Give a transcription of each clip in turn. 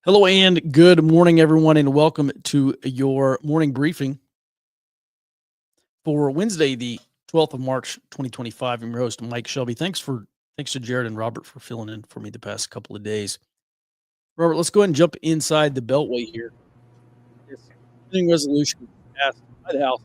Hello and good morning, everyone, and welcome to your morning briefing for Wednesday, the 12th of March, 2025. I'm your host, Mike Shelby. Thanks to Jared and Robert for filling in for me the past couple of days. Robert, let's go ahead and jump inside the Beltway here. This continuing resolution passed by the House.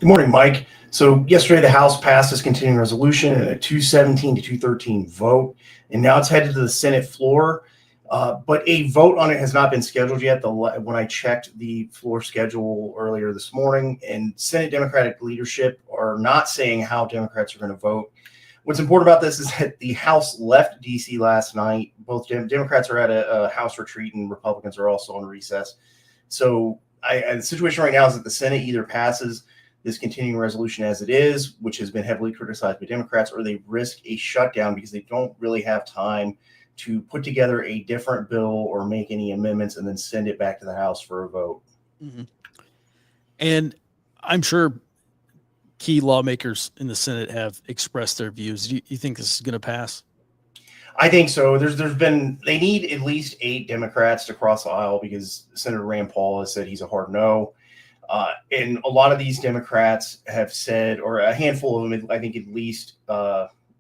Good morning, Mike. So yesterday, the House passed this continuing resolution in a 217 to 213 vote, and now it's headed to the Senate floor. But a vote on it has not been scheduled yet. When I checked the floor schedule earlier this morning, and Senate Democratic leadership are not saying how Democrats are going to vote. What's important about this is that the House left D.C. last night. Both Democrats are at a House retreat, and Republicans are also on recess. So the situation right now is that the Senate either passes this continuing resolution as it is, which has been heavily criticized by Democrats, or they risk a shutdown because they don't really have time to put together a different bill or make any amendments and then send it back to the House for a vote. Mm-hmm. And I'm sure key lawmakers in the Senate have expressed their views. Do you think this is going to pass? I think so. They need at least 8 Democrats to cross the aisle because Senator Rand Paul has said he's a hard no. And a lot of these Democrats have said, or a handful of them, I think at least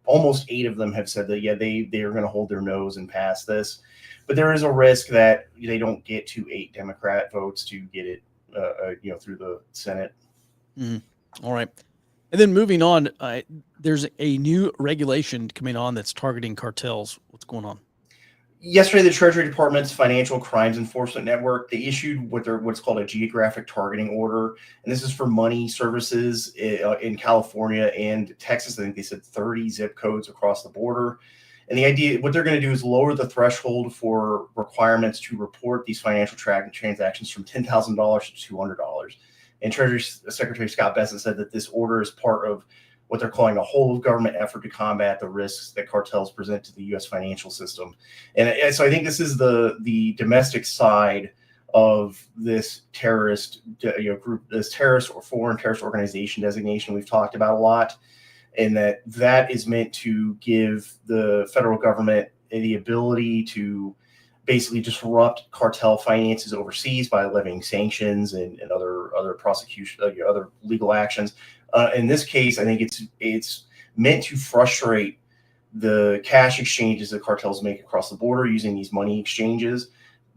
almost 8 of them have said that, yeah, they are going to hold their nose and pass this. But there is a risk that they don't get to 8 Democrat votes to get it, through the Senate. Mm-hmm. All right. And then moving on, there's a new regulation coming on that's targeting cartels. What's going on? Yesterday, the Treasury Department's Financial Crimes Enforcement Network, they issued what's called a geographic targeting order. And this is for money services in California and Texas. I think they said 30 zip codes across the border. And the idea, what they're going to do is lower the threshold for requirements to report these financial transactions from $10,000 to $200. And Treasury Secretary Scott Bessent said that this order is part of what they're calling a whole of government effort to combat the risks that cartels present to the U.S. financial system. And so I think this is the domestic side of this terrorist group, this terrorist or foreign terrorist organization designation we've talked about a lot, and that is meant to give the federal government the ability to basically disrupt cartel finances overseas by levying sanctions and other prosecution, other legal actions. In this case, I think it's meant to frustrate the cash exchanges that cartels make across the border using these money exchanges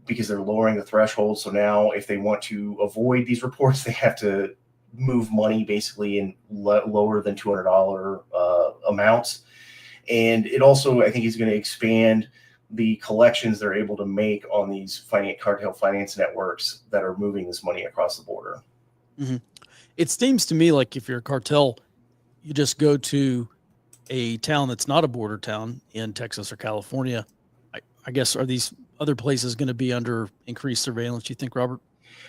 because they're lowering the threshold. So now if they want to avoid these reports, they have to move money basically in lower than $200 amounts. And it also, I think, is going to expand the collections they're able to make on these cartel finance networks that are moving this money across the border. Mm-hmm. It seems to me like if you're a cartel, you just go to a town that's not a border town in Texas or California. I guess, are these other places going to be under increased surveillance, you think, Robert?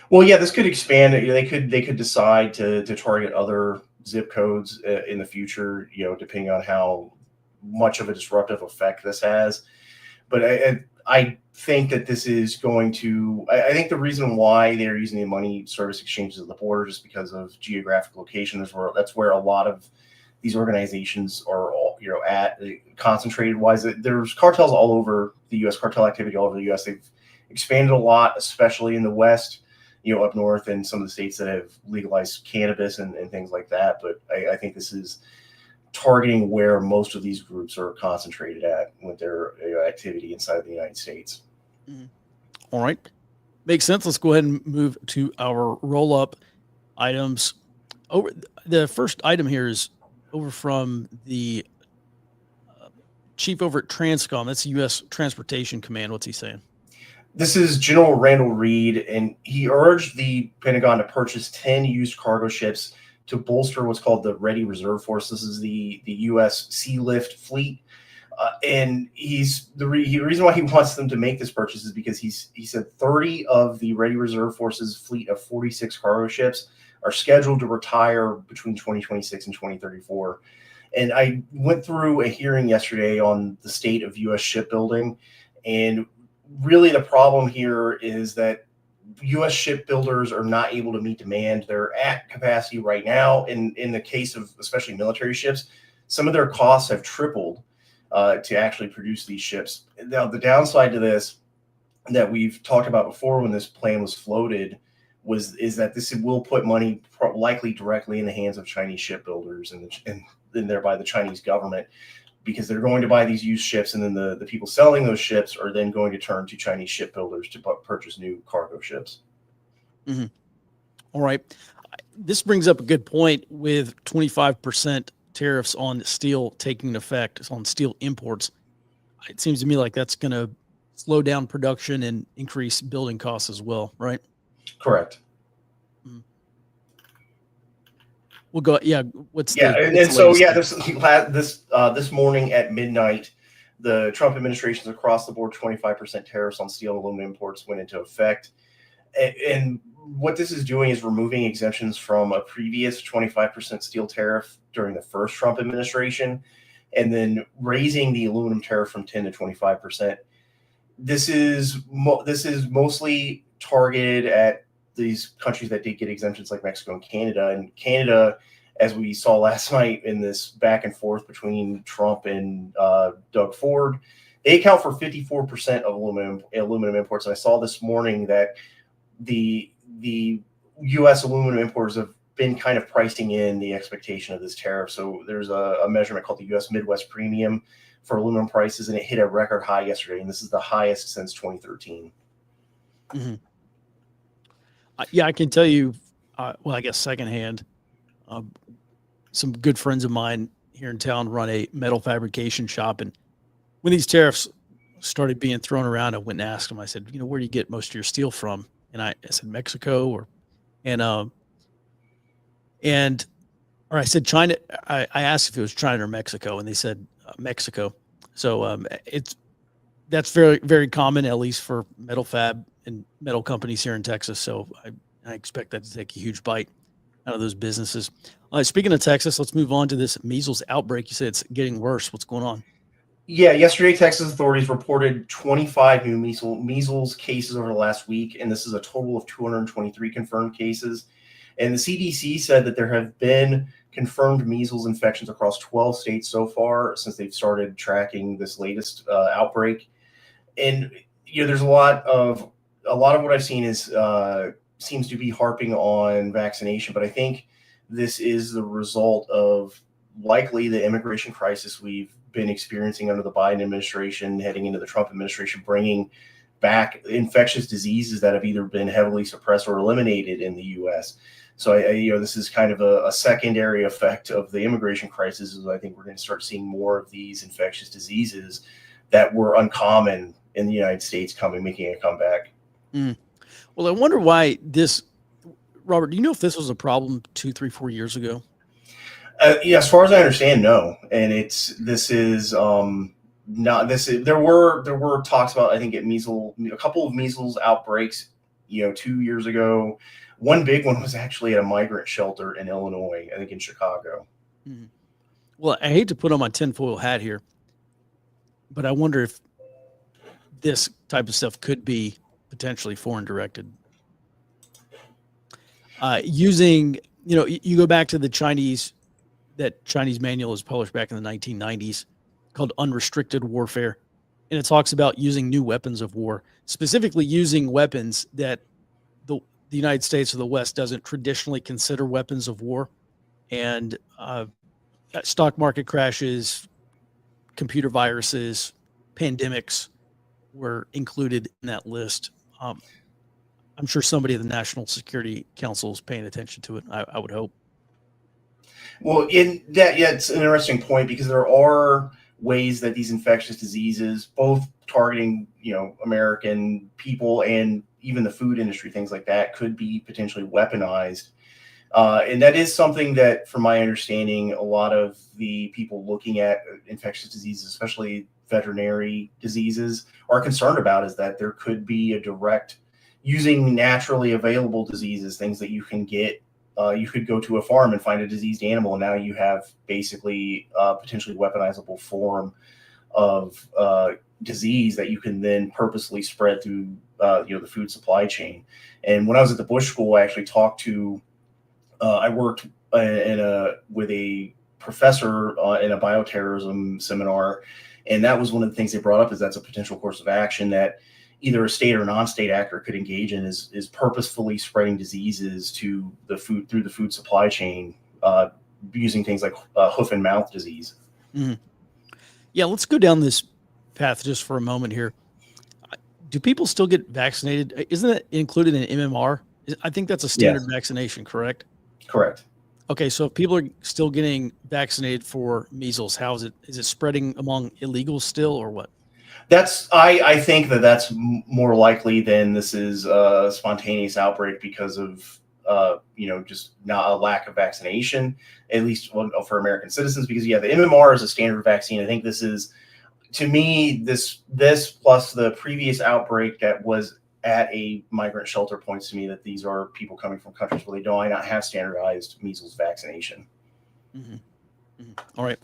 Well, yeah, this could expand. They could decide to target other zip codes in the future, depending on how much of a disruptive effect this has. But I think that this is going to, I think the reason why they're using the money service exchanges at the border is because of geographic location. That's where a lot of these organizations are all, concentrated wise. There's cartels all over the U.S., cartel activity all over the U.S. They've expanded a lot, especially in the West, up north and some of the states that have legalized cannabis and things like that. But I think this is targeting where most of these groups are concentrated at with their activity inside of the United States. Mm-hmm. All right. Makes sense. Let's go ahead and move to our roll-up items. The first item here is over from the chief over at Transcom. That's the U.S. Transportation Command. What's he saying? This is General Randall Reed, and he urged the Pentagon to purchase 10 used cargo ships to bolster what's called the Ready Reserve Force. This is the U.S. Sea Lift fleet. And the reason why he wants them to make this purchase is because he said 30 of the Ready Reserve Force's fleet of 46 cargo ships are scheduled to retire between 2026 and 2034. And I went through a hearing yesterday on the state of U.S. shipbuilding. And really the problem here is that U.S. shipbuilders are not able to meet demand. They're at capacity right now. In the case of especially military ships, some of their costs have tripled to actually produce these ships. Now, the downside to this that we've talked about before when this plan was floated is that this will put money likely directly in the hands of Chinese shipbuilders and thereby the Chinese government, because they're going to buy these used ships, and then the people selling those ships are then going to turn to Chinese shipbuilders to purchase new cargo ships. Mm-hmm. All right. This brings up a good point with 25% tariffs on steel taking effect on steel imports. It seems to me like that's going to slow down production and increase building costs as well, right? Correct. Mm-hmm. We'll go. Yeah. This morning at midnight, the Trump administration's across the board 25% tariffs on steel and aluminum imports went into effect. And what this is doing is removing exemptions from a previous 25% steel tariff during the first Trump administration, and then raising the aluminum tariff from 10 to 25%. This is mostly targeted at these countries that did get exemptions, like Mexico and Canada. And Canada, as we saw last night in this back and forth between Trump and Doug Ford, they account for 54% of aluminum imports. And I saw this morning that the U.S. aluminum importers have been kind of pricing in the expectation of this tariff. So there's a measurement called the U.S. Midwest Premium for aluminum prices, and it hit a record high yesterday, and this is the highest since 2013. Mm-hmm. Yeah, I can tell you, well, I guess secondhand, some good friends of mine here in town run a metal fabrication shop, and when these tariffs started being thrown around, I went and asked them, I said, where do you get most of your steel from? And I said, Mexico, or I said China. I asked if it was China or Mexico, and they said Mexico. So that's very, very common, at least for metal fab and metal companies here in Texas. So I expect that to take a huge bite out of those businesses. Speaking of Texas, let's move on to this measles outbreak. You said it's getting worse. What's going on? Yeah, yesterday, Texas authorities reported 25 new measles cases over the last week, and this is a total of 223 confirmed cases. And the CDC said that there have been confirmed measles infections across 12 states so far since they've started tracking this latest outbreak. And there's a lot of what I've seen is seems to be harping on vaccination, but I think this is the result of likely the immigration crisis we've been experiencing under the Biden administration, heading into the Trump administration, bringing back infectious diseases that have either been heavily suppressed or eliminated in the U.S. So this is kind of a secondary effect of the immigration crisis. Is I think we're going to start seeing more of these infectious diseases that were uncommon in the United States making a comeback. Mm. Well, I wonder why this, Robert, do you know if this was a problem 2, 3, 4 years ago? Yeah, as far as I understand, no. And there were talks about, I think, a couple of measles outbreaks, 2 years ago. One big one was actually at a migrant shelter in Illinois, I think in Chicago. Mm-hmm. Well, I hate to put on my tinfoil hat here, but I wonder if this type of stuff could be potentially foreign directed. Using, you go back to that Chinese manual was published back in the 1990s called Unrestricted Warfare. And it talks about using new weapons of war, specifically using weapons that the United States or the West doesn't traditionally consider weapons of war. And stock market crashes, computer viruses, pandemics were included in that list. I'm sure somebody at the National Security Council is paying attention to it. I would hope. Well, it's an interesting point, because there are ways that these infectious diseases, both targeting, American people and even the food industry, things like that, could be potentially weaponized. And that is something that, from my understanding, a lot of the people looking at infectious diseases, especially veterinary diseases, are concerned about, is that there could be a direct, using naturally available diseases, things that you can get. You could go to a farm and find a diseased animal, and now you have basically a potentially weaponizable form of disease that you can then purposely spread through the food supply chain. And when I was at the Bush School, I actually talked to I worked with a professor in a bioterrorism seminar, And that was one of the things they brought up, is that's a potential course of action that either a state or non-state actor could engage in, is purposefully spreading diseases to the food through the food supply chain, using things like hoof and mouth disease. Mm-hmm. Yeah, let's go down this path just for a moment here. Do people still get vaccinated? Isn't that included in MMR? I think that's a standard vaccination, correct? Correct. Okay, so if people are still getting vaccinated for measles, how is it? Is it spreading among illegals still, or what? I think that's more likely than this is a spontaneous outbreak because of just not a lack of vaccination, at least for American citizens. Because the MMR is a standard vaccine. I think this is, to me, this plus the previous outbreak that was at a migrant shelter points to me that these are people coming from countries where they do not have standardized measles vaccination. Mm-hmm. Mm-hmm. All right.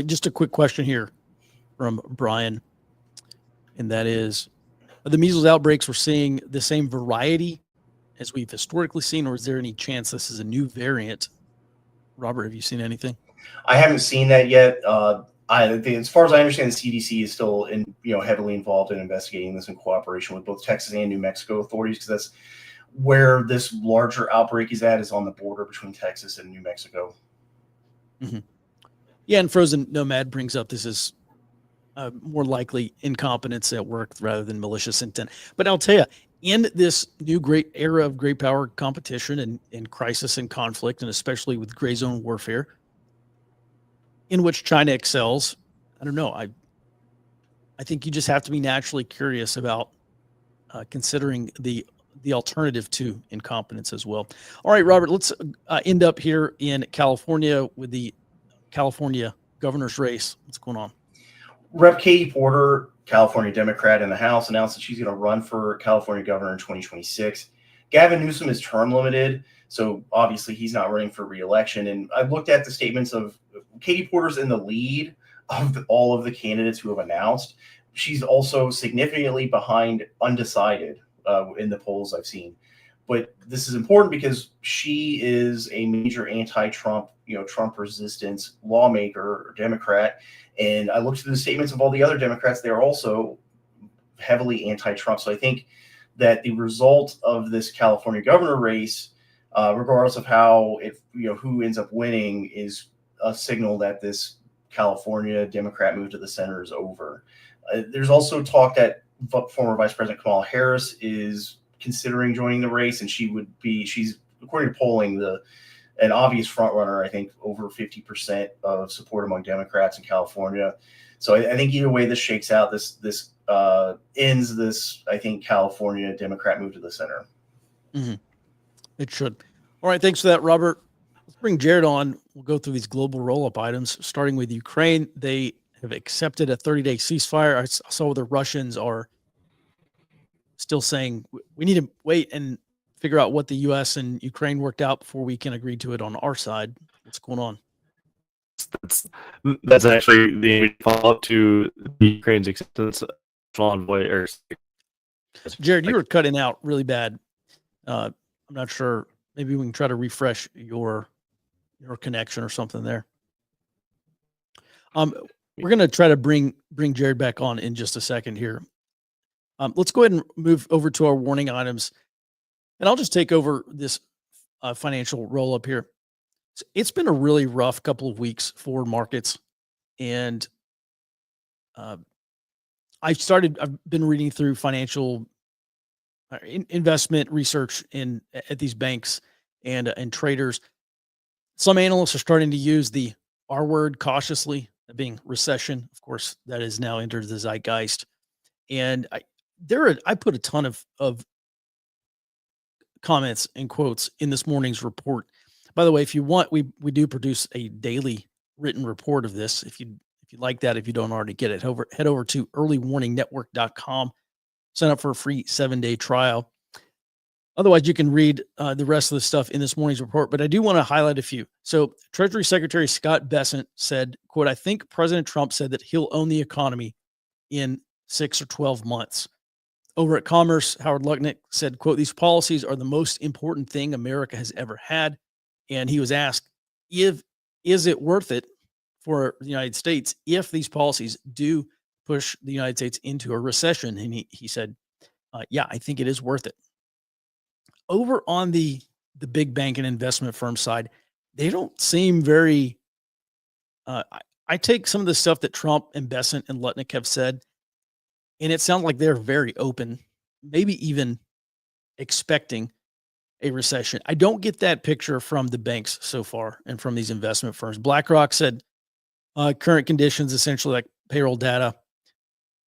Just a quick question here from Brian, and that is, are the measles outbreaks we're seeing the same variety as we've historically seen, or is there any chance this is a new variant? Robert, have you seen anything? I haven't seen that yet. As far as I understand, the CDC is still heavily involved in investigating this in cooperation with both Texas and New Mexico authorities, because that's where this larger outbreak is at, is on the border between Texas and New Mexico. Mm-hmm. Yeah, and Frozen Nomad brings up this is more likely incompetence at work rather than malicious intent. But I'll tell you, in this new great era of great power competition and crisis and conflict, and especially with gray zone warfare, in which China excels, I don't know. I think you just have to be naturally curious about considering the alternative to incompetence as well. All right, Robert, let's end up here in California with the California governor's race. What's going on? Rep. Katie Porter, California Democrat in the House, announced that she's going to run for California governor in 2026. Gavin Newsom is term limited, so obviously he's not running for re-election. And I've looked at the statements of Katie Porter's in the lead of all of the candidates who have announced. She's also significantly behind undecided in the polls I've seen. But this is important because she is a major anti-Trump, Trump resistance lawmaker or Democrat. And I looked through the statements of all the other Democrats. They're also heavily anti-Trump. So I think that the result of this California governor race, regardless of who ends up winning, is a signal that this California Democrat move to the center is over. There's also talk that former Vice President Kamala Harris is considering joining the race, and she's according to polling an obvious front runner. I think over 50% of support among Democrats in California. So I think either way this shakes out, this ends this, I think, California Democrat move to the center. Mm-hmm. It should. All right, thanks for that, Robert. Let's bring Jared on. We'll go through these global roll-up items, starting with Ukraine. They have accepted a 30-day ceasefire. I saw the Russians are still saying we need to wait and figure out what the U.S. and Ukraine worked out before we can agree to it on our side. What's going on? That's actually the follow-up to the Ukraine's acceptance envoy. Jared, you were cutting out really bad. I'm not sure. Maybe we can try to refresh your connection or something there. We're going to try to bring Jared back on in just a second here. Let's go ahead and move over to our warning items, and I'll just take over this financial roll up here. It's been a really rough couple of weeks for markets, and I've been reading through financial investment research at these banks and traders. Some analysts are starting to use the R word cautiously, being recession. Of course, that has now entered the zeitgeist. And I put a ton of comments and quotes in this morning's report. By the way, if you want, we do produce a daily written report of this. If you like that, if you don't already get it, head over to earlywarningnetwork.com. Sign up for a free 7-day trial. Otherwise, you can read the rest of the stuff in this morning's report, but I do want to highlight a few. So Treasury Secretary Scott Bessent said, quote, "I think President Trump said that he'll own the economy in 6 or 12 months. Over at Commerce, Howard Lutnick said, quote, "These policies are the most important thing America has ever had." And he was asked, is it worth it for the United States if these policies do push the United States into a recession. And he said, yeah, I think it is worth it. Over on the big bank and investment firm side, they don't seem very. I take some of the stuff that Trump and Bessent and Lutnick have said, and it sounds like they're very open, maybe even expecting a recession. I don't get that picture from the banks so far and from these investment firms. BlackRock said current conditions, essentially like payroll data,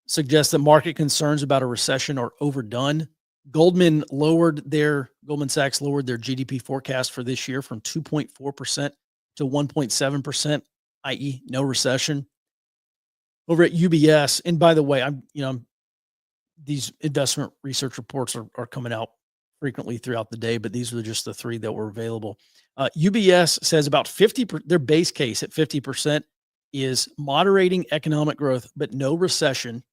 suggest that market concerns about a recession are overdone. Goldman Sachs lowered their GDP forecast for this year from 2.4% to 1.7%, i.e., no recession. Over at UBS, and by the way, these investment research reports are coming out frequently throughout the day, but these are just the three that were available. UBS says about 50%, their base case at 50% is moderating economic growth, but no recession.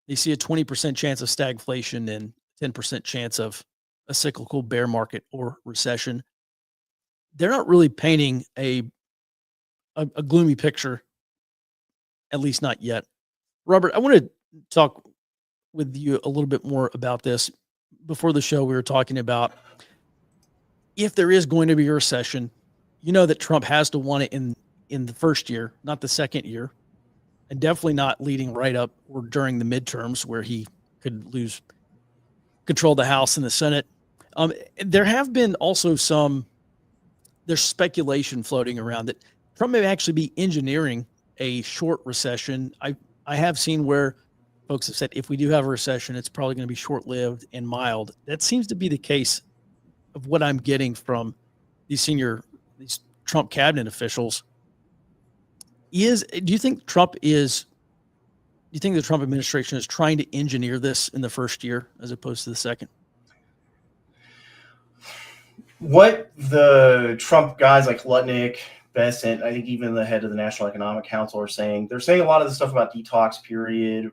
They see a 20% chance of stagflation and 10% chance of a cyclical bear market or recession. They're not really painting a gloomy picture, at least not yet. Robert, I want to talk with you a little bit more about this. Before the show, we were talking about if there is going to be a recession, you know that Trump has to want it in the first year, not the second year, and definitely not leading right up or during the midterms where he could lose control of the House and the Senate. There have been also there's speculation floating around that Trump may actually be engineering a short recession. I have seen where folks have said if we do have a recession, it's probably going to be short-lived and mild. That seems to be the case of what I'm getting from these Trump cabinet officials. Do you think the Trump administration is trying to engineer this in the first year as opposed to the second? What the Trump guys like Lutnick, Bessent, I think even the head of the National Economic Council are saying, they're saying a lot of the stuff about detox period,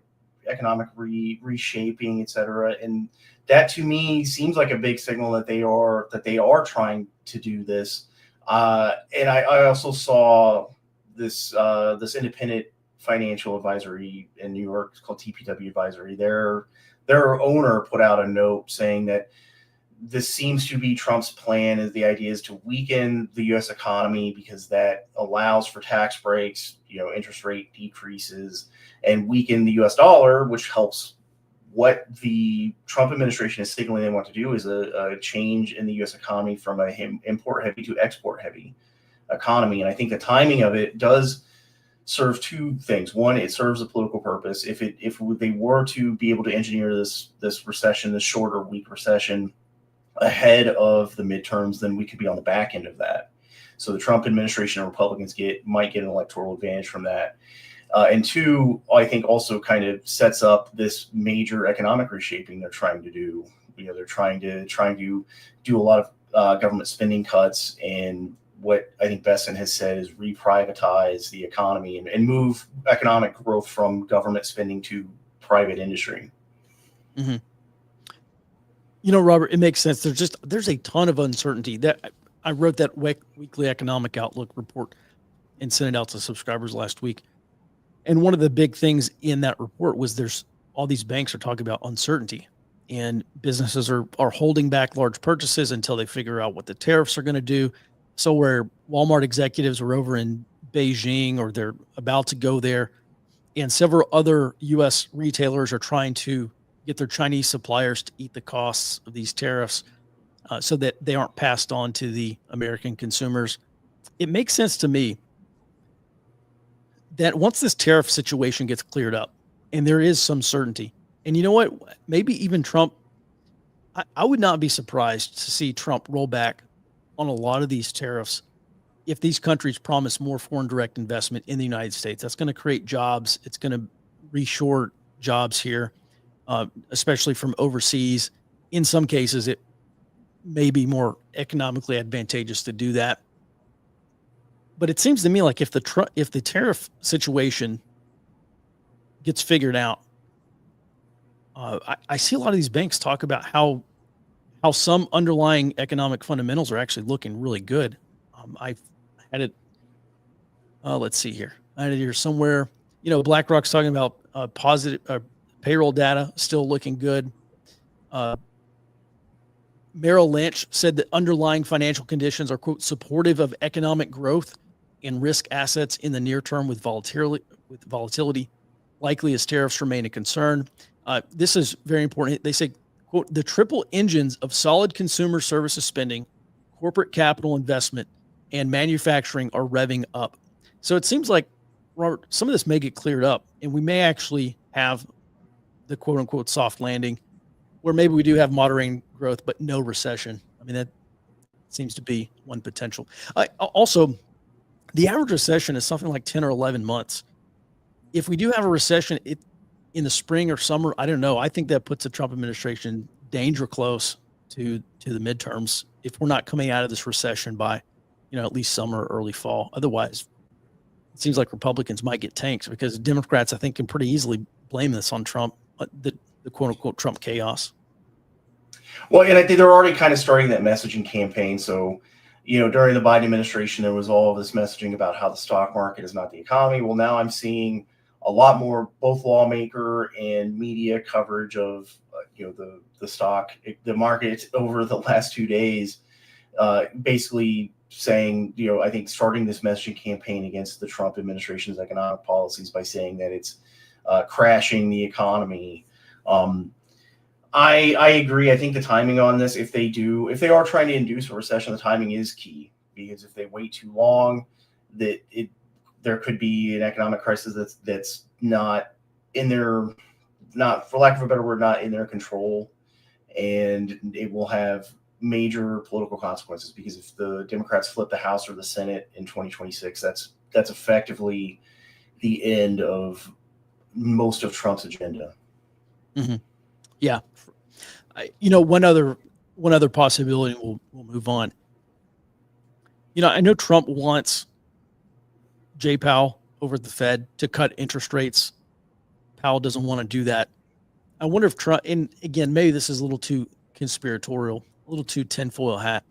economic reshaping, et cetera. And that to me seems like a big signal that they are trying to do this. And I also saw this independent financial advisory in New York. It's called TPW Advisory. Their owner put out a note saying that this seems to be Trump's plan. Is the idea is to weaken the U.S. economy because that allows for tax breaks, interest rate decreases, and weaken the U.S. dollar, which helps. What the Trump administration is signaling they want to do is a change in the U.S. economy from a import heavy to export heavy economy. And I think the timing of it does serve two things. One, it serves a political purpose. If they were to be able to engineer this recession, this shorter, weak recession, ahead of the midterms, then we could be on the back end of that. So the Trump administration and Republicans might get an electoral advantage from that. And two, I think also kind of sets up this major economic reshaping they're trying to do. They're trying to do a lot of government spending cuts, and what I think Bessent has said is reprivatize the economy and move economic growth from government spending to private industry. Mm-hmm. Robert, it makes sense. There's a ton of uncertainty. That I wrote that weekly economic outlook report and sent it out to subscribers last week. And one of the big things in that report was there's all these banks are talking about uncertainty, and businesses are holding back large purchases until they figure out what the tariffs are going to do. So where Walmart executives were over in Beijing, or they're about to go there, and several other U.S. retailers are trying to get their Chinese suppliers to eat the costs of these tariffs so that they aren't passed on to the American consumers. It makes sense to me that once this tariff situation gets cleared up and there is some certainty, and you know what, maybe even Trump, I would not be surprised to see Trump roll back on a lot of these tariffs if these countries promise more foreign direct investment in the United States. That's going to create jobs. It's going to reshore jobs here, especially from overseas. In some cases, it may be more economically advantageous to do that. But it seems to me like if the tariff situation gets figured out, I see a lot of these banks talk about how some underlying economic fundamentals are actually looking really good. I've had it. Let's see here. out of here somewhere. BlackRock's talking about positive payroll data still looking good. Merrill Lynch said that underlying financial conditions are, quote, supportive of economic growth and risk assets in the near term with volatility likely as tariffs remain a concern. This is very important. They say, quote, the triple engines of solid consumer services spending, corporate capital investment, and manufacturing are revving up. So it seems like, Robert, some of this may get cleared up, and we may actually have the quote unquote soft landing where maybe we do have moderating growth, but no recession. I mean, that seems to be one potential. Also, the average recession is something like 10 or 11 months. If we do have a recession in the spring or summer, I don't know. I think that puts the Trump administration danger close to the midterms if we're not coming out of this recession by, at least summer or early fall. Otherwise, it seems like Republicans might get tanked because Democrats, I think, can pretty easily blame this on Trump, the quote unquote Trump chaos. Well, and I think they're already kind of starting that messaging campaign. So, during the Biden administration, there was all this messaging about how the stock market is not the economy. Well, now I'm seeing a lot more both lawmaker and media coverage of, the stock, the market over the last 2 days, basically saying, I think starting this messaging campaign against the Trump administration's economic policies by saying that it's crashing the economy. I agree. I think the timing on this, if they are trying to induce a recession, the timing is key, because if they wait too long, there could be an economic crisis that's not in their, not, for lack of a better word, not in their control, and it will have major political consequences, because if the Democrats flip the House or the Senate in 2026, that's effectively the end of most of Trump's agenda. Mm-hmm. Yeah. One other possibility, we'll move on. I know Trump wants Jay Powell over at the Fed to cut interest rates. Powell doesn't want to do that. I wonder if Trump, and again, maybe this is a little too conspiratorial, a little too tinfoil hat,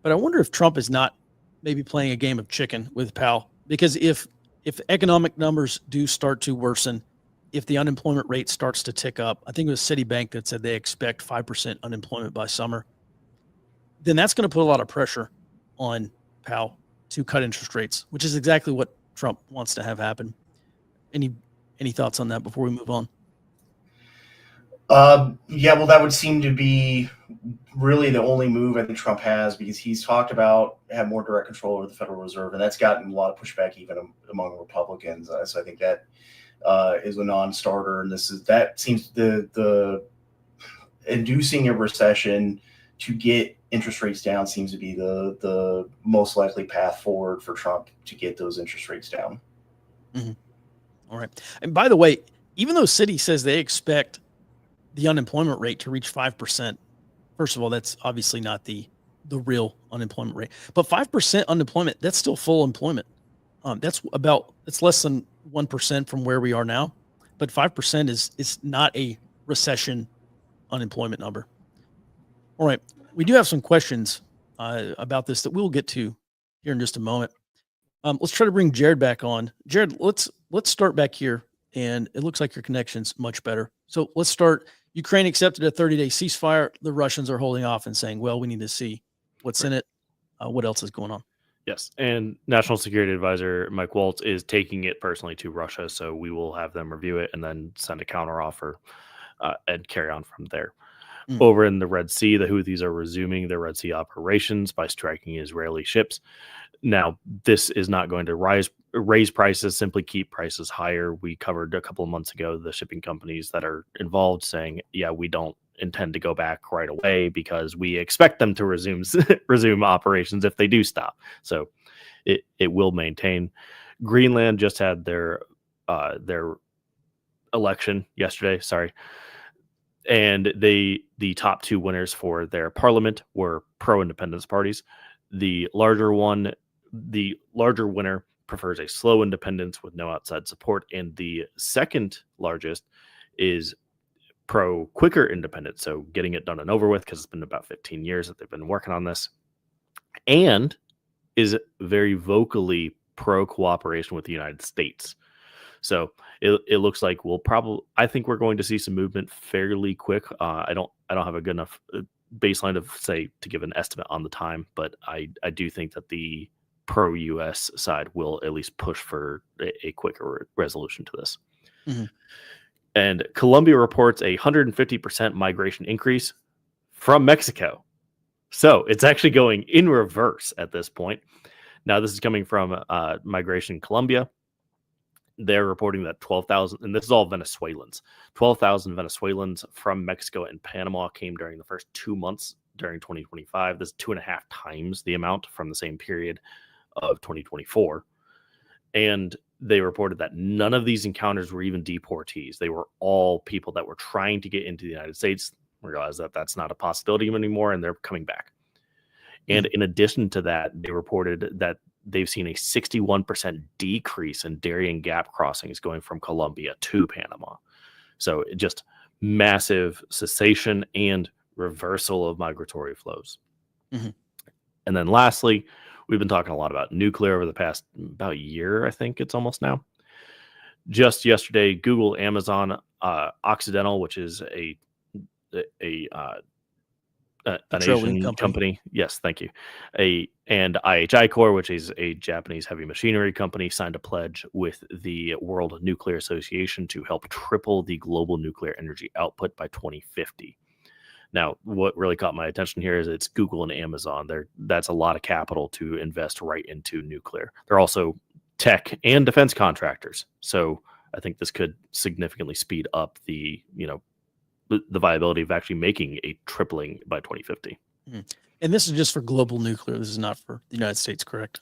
but I wonder if Trump is not maybe playing a game of chicken with Powell, because if economic numbers do start to worsen, if the unemployment rate starts to tick up, I think it was Citibank that said they expect 5% unemployment by summer, then that's going to put a lot of pressure on Powell to cut interest rates, which is exactly what Trump wants to have happen. Any thoughts on that before we move on? Yeah, well, that would seem to be really the only move I think Trump has, because he's talked about have more direct control over the Federal Reserve, and that's gotten a lot of pushback even among Republicans. So I think that is a non-starter, and that seems the inducing a recession to get interest rates down seems to be the most likely path forward for Trump to get those interest rates down. Mm-hmm. All right. And by the way, even though Citi says they expect the unemployment rate to reach 5%, first of all, that's obviously not the real unemployment rate, but 5% unemployment, that's still full employment. It's less than 1% from where we are now, but 5% is not a recession unemployment number. All right. We do have some questions about this that we'll get to here in just a moment. Let's try to bring Jared back on. Jared, let's start back here, and it looks like your connection's much better. So let's start. Ukraine accepted a 30-day ceasefire. The Russians are holding off and saying, well, we need to see what's in it. What else is going on? Yes, and National Security Advisor Mike Waltz is taking it personally to Russia, so we will have them review it and then send a counteroffer and carry on from there. Over in the Red Sea, the Houthis are resuming their Red Sea operations by striking Israeli ships. Now, this is not going to raise prices, simply keep prices higher. We covered a couple of months ago the shipping companies that are involved saying, yeah, we don't intend to go back right away because we expect them to resume operations if they do stop. So it will maintain. Greenland just had their election yesterday. Sorry. And the top two winners for their parliament were pro-independence parties. The larger winner prefers a slow independence with no outside support, and the second largest is pro-quicker independence, so getting it done and over with, because it's been about 15 years that they've been working on this, and is very vocally pro cooperation with the United States. So it looks like I think we're going to see some movement fairly quick. I don't have a good enough baseline to give an estimate on the time, but I do think that the pro US side will at least push for a quicker resolution to this. Mm-hmm. And Colombia reports a 150% migration increase from Mexico. So it's actually going in reverse at this point. Now, this is coming from Migration in Colombia. They're reporting that 12,000, and this is all Venezuelans, 12,000 Venezuelans from Mexico and Panama came during the first 2 months during 2025. This is 2.5 times the amount from the same period of 2024. And they reported that none of these encounters were even deportees. They were all people that were trying to get into the United States, realize that that's not a possibility anymore, and they're coming back. And in addition to that, they reported that they've seen a 61% decrease in Darien Gap crossings going from Colombia to Panama. So just massive cessation and reversal of migratory flows. Mm-hmm. And then lastly, we've been talking a lot about nuclear over the past about year, I think it's almost now. Just yesterday, Google, Amazon, Occidental, which is an Asian company. Yes, thank you. And IHI Corps, which is a Japanese heavy machinery company, signed a pledge with the World Nuclear Association to help triple the global nuclear energy output by 2050. Now, what really caught my attention here is it's Google and Amazon. That's a lot of capital to invest right into nuclear. They're also tech and defense contractors. So I think this could significantly speed up the viability of actually making a tripling by 2050. Mm-hmm. And this is just for global nuclear. This is not for the United States, correct?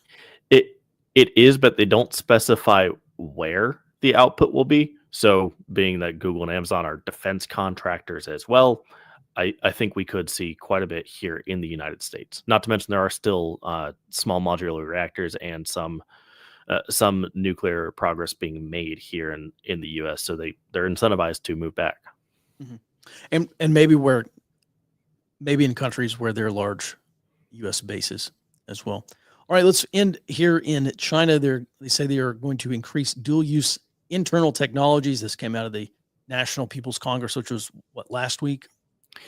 It is, but they don't specify where the output will be. So being that Google and Amazon are defense contractors as well, I think we could see quite a bit here in the United States. Not to mention there are still small modular reactors and some nuclear progress being made here in the U.S. So they're incentivized to move back. Mm-hmm. And maybe in countries where there are large U.S. bases as well. All right, let's end here in China. They say they are going to increase dual-use internal technologies. This came out of the National People's Congress, which was last week?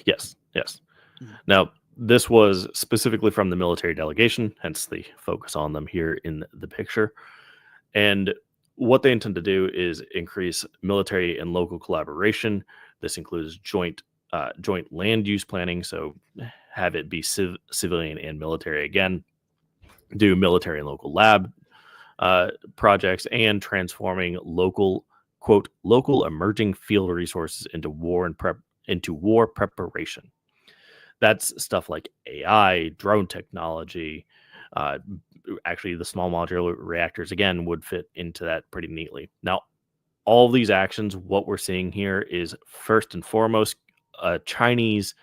Yes. Mm-hmm. Now, this was specifically from the military delegation, hence the focus on them here in the picture. And what they intend to do is increase military and local collaboration. This includes joint land use planning, so have it be civilian and military again, do military and local lab projects, and transforming local emerging field resources into war preparation. That's stuff like AI, drone technology. Actually, the small modular reactors, again, would fit into that pretty neatly. Now, all of these actions, what we're seeing here is first and foremost, Chinese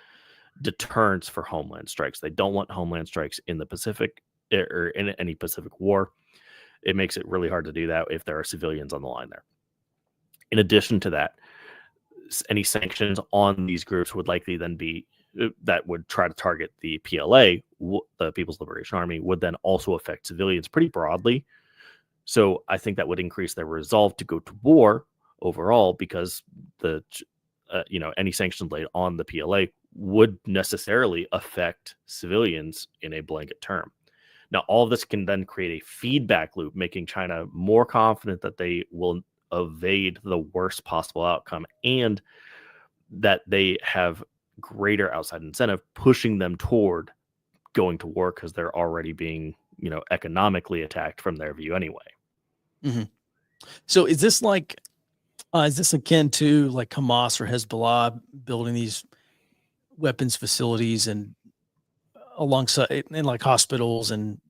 deterrence for homeland strikes. They don't want homeland strikes in the Pacific or in any Pacific war. It makes it really hard to do that if there are civilians on the line there. In addition to that, any sanctions on these groups would likely then be that would try to target the PLA, the People's Liberation Army, would then also affect civilians pretty broadly. So I think that would increase their resolve to go to war overall, because any sanctions laid on the PLA would necessarily affect civilians in a blanket term. Now, all of this can then create a feedback loop, making China more confident that they will evade the worst possible outcome, and that they have greater outside incentive pushing them toward going to war, because they're already being economically attacked from their view anyway. Mm-hmm. So is this akin to like Hamas or Hezbollah building these weapons facilities and alongside and like hospitals and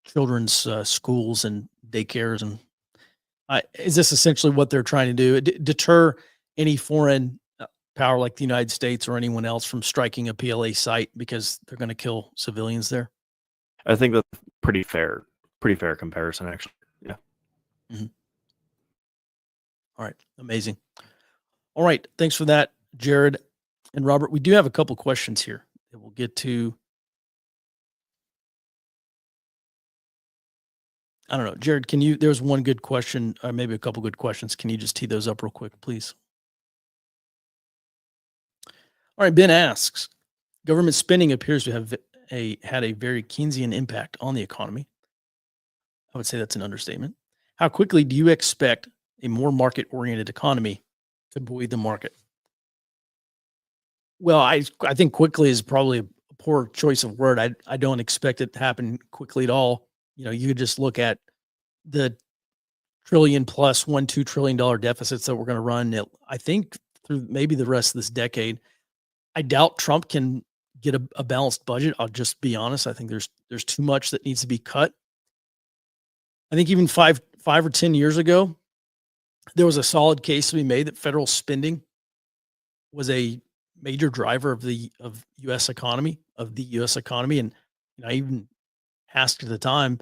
children's schools and daycares, and is this essentially what they're trying to do? Deter any foreign power like the United States or anyone else from striking a PLA site because they're going to kill civilians there? I think that's pretty fair comparison, actually. Yeah. Mm-hmm. All right. Amazing. All right. Thanks for that, Jared and Robert. We do have a couple questions here that we'll get to. I don't know. Jared, there's one good question, or maybe a couple good questions. Can you just tee those up real quick, please? All right. Ben asks, government spending appears to have had a very Keynesian impact on the economy. I would say that's an understatement. How quickly do you expect a more market-oriented economy to buoy the market? Well, I think quickly is probably a poor choice of word. I don't expect it to happen quickly at all. You could just look at the trillion plus $2 trillion deficits that we're going to run. I think through maybe the rest of this decade. I doubt Trump can get a balanced budget. I'll just be honest. I think there's too much that needs to be cut. I think even five or 10 years ago, there was a solid case to be made that federal spending was a major driver of the U.S. economy, and I even asked at the time,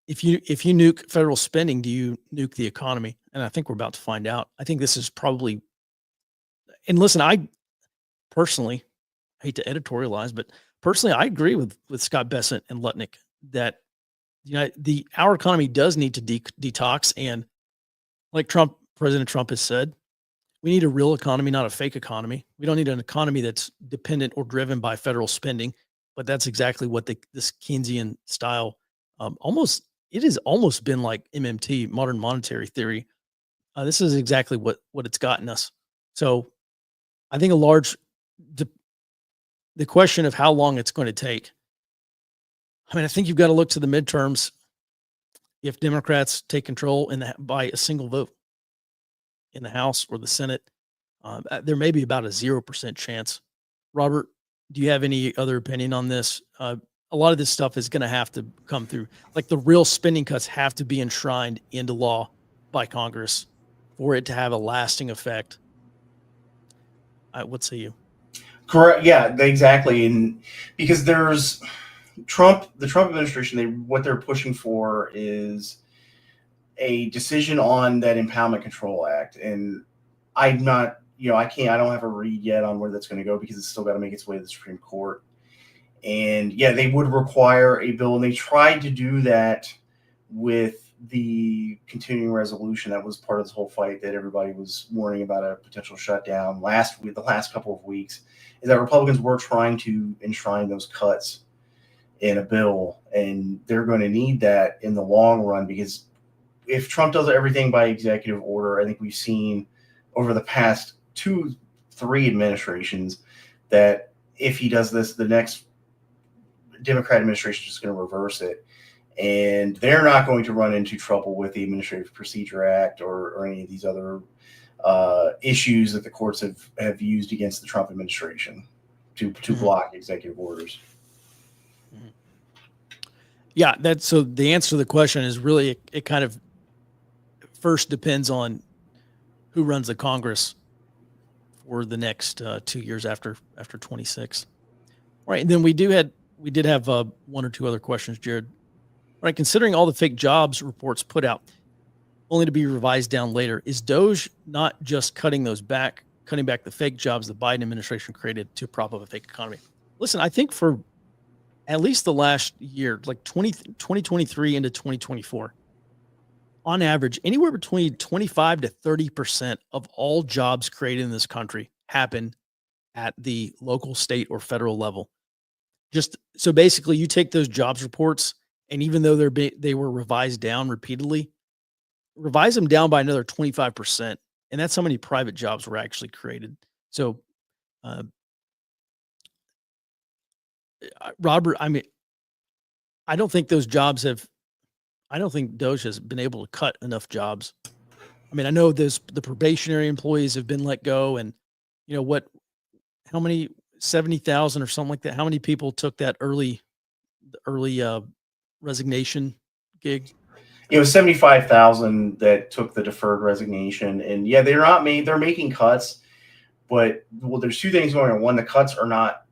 if you nuke federal spending, do you nuke the economy? And I think we're about to find out. I think this is probably, and listen, I personally hate to editorialize, but personally, I agree with Scott Bessent and Lutnick that our economy does need to detox, and like President Trump has said, we need a real economy, not a fake economy. We don't need an economy that's dependent or driven by federal spending, but that's exactly what this Keynesian style it has almost been like MMT, modern monetary theory. This is exactly what it's gotten us. So I think the question of how long it's going to take. I mean, I think you've got to look to the midterms. If Democrats take control by a single vote in the House or the Senate, there may be about a 0% chance. Robert, do you have any other opinion on this? A lot of this stuff is going to have to come through. Like the real spending cuts have to be enshrined into law by Congress for it to have a lasting effect. What say you? Correct. Yeah, exactly. And because the Trump administration, what they're pushing for is a decision on that Impoundment Control Act. And I'm not, I don't have a read yet on where that's going to go because it's still got to make its way to the Supreme Court. And yeah, they would require a bill, and they tried to do that with the continuing resolution. That was part of this whole fight that everybody was warning about a potential shutdown the last couple of weeks, is that Republicans were trying to enshrine those cuts in a bill, and they're going to need that in the long run, because if Trump does everything by executive order, I think we've seen over the past 2-3 administrations that if he does this, the next Democrat administration is just going to reverse it. And they're not going to run into trouble with the Administrative Procedure Act or any of these other issues that the courts have used against the Trump administration to block executive orders. Yeah, so the answer to the question is really it kind of first depends on who runs the Congress for the next 2 years after 26. All right, and then we did have one or two other questions, Jared. All right, considering all the fake jobs reports put out, only to be revised down later, is DOGE not just cutting back the fake jobs the Biden administration created to prop up a fake economy? Listen, I think for at least the last year, like 2023 into 2024, on average, anywhere between 25 to 30% of all jobs created in this country happen at the local, state, or federal level. Just so basically, you take those jobs reports, and even though they were revised down repeatedly, revise them down by another 25%, and that's how many private jobs were actually created. So, Robert, I mean, I don't think DOGE has been able to cut enough jobs. I mean, I know the probationary employees have been let go, and how many 70,000 or something like that. How many people took that early resignation gig? It was 75,000 that took the deferred resignation, and yeah, they're making cuts, but there's two things going on. One, the cuts are not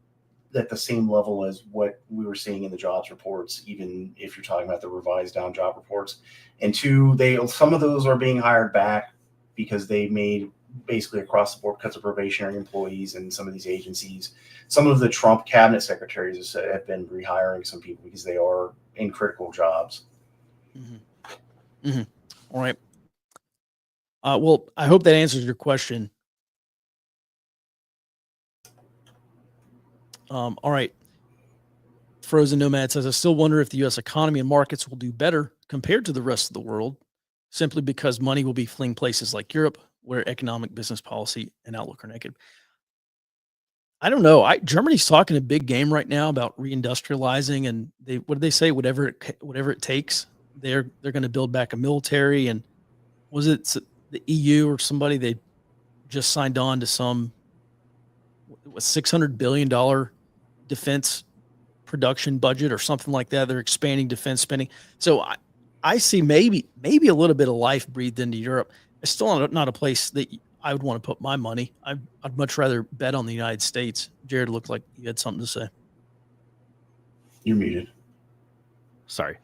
at the same level as what we were seeing in the jobs reports, even if you're talking about the revised down job reports. And two, some of those are being hired back because they made basically across the board cuts of probationary employees in some of these agencies. Some of the Trump cabinet secretaries have been rehiring some people because they are in critical jobs. Mm-hmm. Mm-hmm. All right. Well, I hope that answers your question. All right. Frozen Nomad says, I still wonder if the U.S. economy and markets will do better compared to the rest of the world, simply because money will be fleeing places like Europe, where economic, business policy, and outlook are negative. I don't know. Germany's talking a big game right now about reindustrializing, and what did they say? Whatever it takes, they're going to build back a military. And was it the EU or somebody? They just signed on to some $600 billion defense production budget or something like that. They're expanding defense spending. So I see maybe a little bit of life breathed into Europe. It's still not a place that I would want to put my money. I'd much rather bet on the United States. Jared, looked like you had something to say. You're muted. Sorry.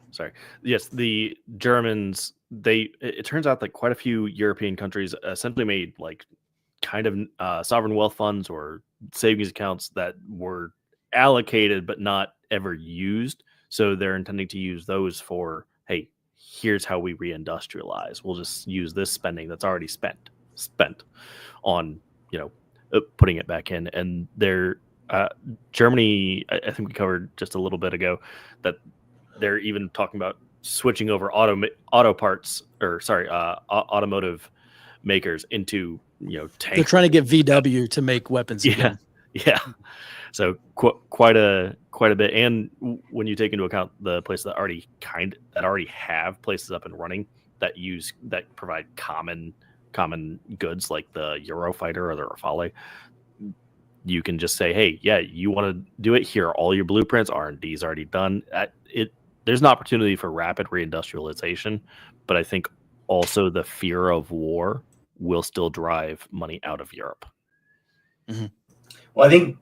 Yes, the Germans, it turns out that quite a few European countries essentially made like kind of sovereign wealth funds or savings accounts that were allocated but not ever used. So they're intending to use those for, hey, here's how we reindustrialize. We'll just use this spending that's already spent on, putting it back in. And Germany, I think we covered just a little bit ago that they're even talking about switching over automotive makers into tank. They're trying to get VW to make weapons again. Yeah. So quite a bit. And when you take into account the places that already have places up and running that provide common goods like the Eurofighter or the Rafale, you can just say, hey, yeah, you want to do it here. All your blueprints, R&D's already done. There's an opportunity for rapid reindustrialization, but I think also the fear of war will still drive money out of Europe. Mm-hmm. Well, I think,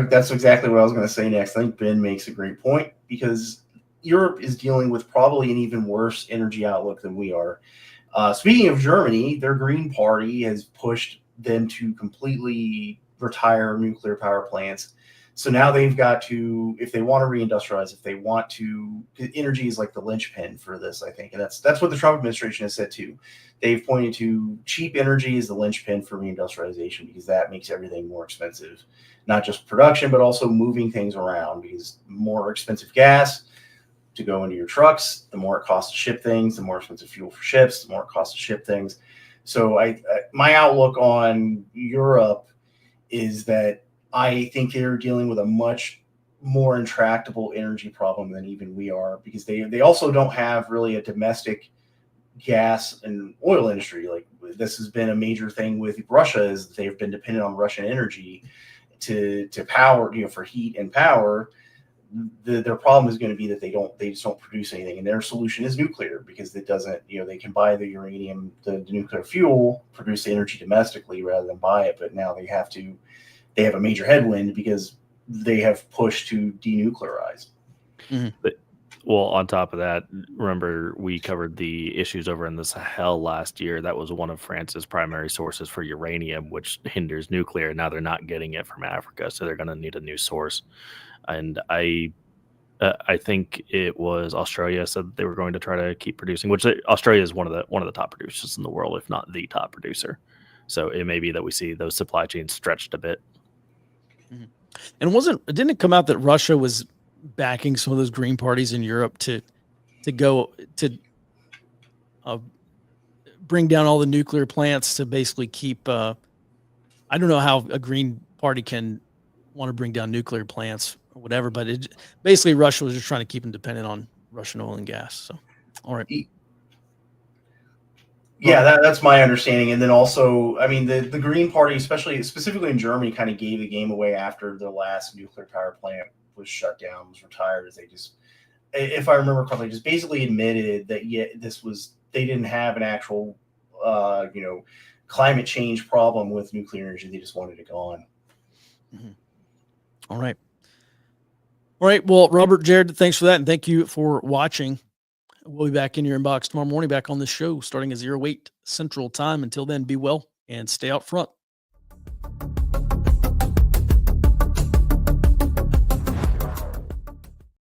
that's exactly what I was going to say next. I think Ben makes a great point because Europe is dealing with probably an even worse energy outlook than we are. Speaking of Germany, their Green Party has pushed them to completely retire nuclear power plants. So now they've got to, if they want to reindustrialize, energy is like the linchpin for this, I think. And that's what the Trump administration has said too. They've pointed to cheap energy as the linchpin for reindustrialization because that makes everything more expensive, not just production, but also moving things around, because more expensive gas to go into your trucks, the more it costs to ship things, the more expensive fuel for ships, the more it costs to ship things. So my outlook on Europe is that I think they're dealing with a much more intractable energy problem than even we are, because they also don't have really a domestic gas and oil industry. Like, this has been a major thing with Russia, is they've been dependent on Russian energy to power, for heat and power. Their problem is going to be that they just don't produce anything, and their solution is nuclear, because it doesn't, they can buy the uranium, the nuclear fuel, produce the energy domestically rather than buy it. But now they have a major headwind because they have pushed to denuclearize. Mm-hmm. But, well, on top of that, remember we covered the issues over in the Sahel last year. That was one of France's primary sources for uranium, which hinders nuclear. Now they're not getting it from Africa, so they're going to need a new source. And I think it was Australia said they were going to try to keep producing, which Australia is one of the top producers in the world, if not the top producer. So it may be that we see those supply chains stretched a bit. Mm-hmm. And didn't it come out that Russia was backing some of those green parties in Europe to bring down all the nuclear plants to basically keep? I don't know how a green party can want to bring down nuclear plants or whatever, but basically Russia was just trying to keep them dependent on Russian oil and gas. So, all right. Yeah, that's my understanding. And then also, I mean, the Green Party, specifically in Germany, kind of gave the game away after the last nuclear power plant was shut down, was retired, as they just, if I remember correctly, just basically admitted that they didn't have an actual, climate change problem with nuclear energy. They just wanted it gone. Mm-hmm. All right. Well, Robert, Jared, thanks for that. And thank you for watching. We'll be back in your inbox tomorrow morning, back on the show, starting at 08 Central Time. Until then, be well and stay out front.